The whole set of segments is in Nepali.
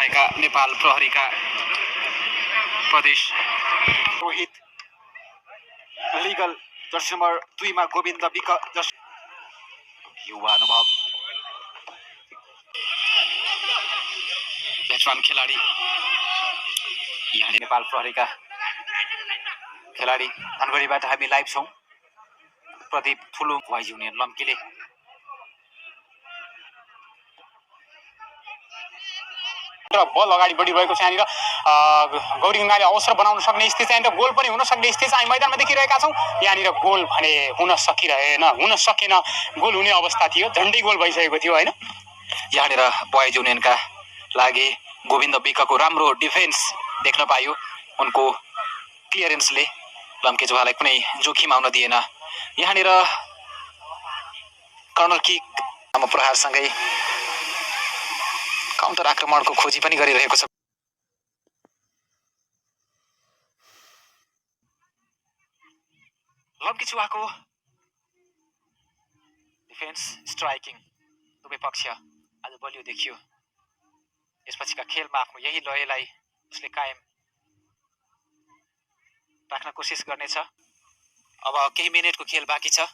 भएका नेपाल प्रहरीका प्रदेश रोहित लिगल जर्सी नम्बर 2 मा गोविन्द विक युवा अनुभव भेटरान खेलाडी यहाँ नेपाल प्रहरीका खेलाडी धनगढीबाट हामी लाइभ छौं। प्रदीप ठुलो वाइज युनियन लम्कीले बल अगाडि बढिरहेको छ। यहाँनिर गौरी गङ्गाले अवसर बनाउन सक्ने स्थिति चाहिँ गोल पनि हुन सक्ने स्थिति चाहिँ मैदानमा देखिरहेका छौँ। यहाँनिर गोल भने हुन सकेन, गोल हुने अवस्था थियो, झन्डै गोल भइसकेको थियो हैन। यहाँनिर बॉयज युनियनका लागि गोविन्द विकको राम्रो डिफेन्स देख्न पाइयो। उनको क्लियरेन्सले लम्केजुवालाई कुनै जोखिम आउन दिएन। यहाँनिर कर्नर किक प्रहारसँगै काउन्टर आक्रमणको खोजी पनि गरिरहेको छ। लम्केजुवाको डिफेन्स स्ट्राइकिङ दुवै पक्ष आज बलियो देखियो। यसपछिका खेलमा आफ्नो यही लयलाई उसले कायम राख्न कोसिस गर्नेछ। अब केही मिनेटको खेल बाँकी छ।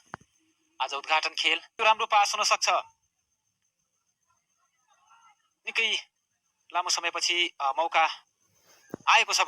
आज उद्घाटन खेल राम्रो पास हुन सक्छ। निकै लामो समयपछि मौका आएको छ।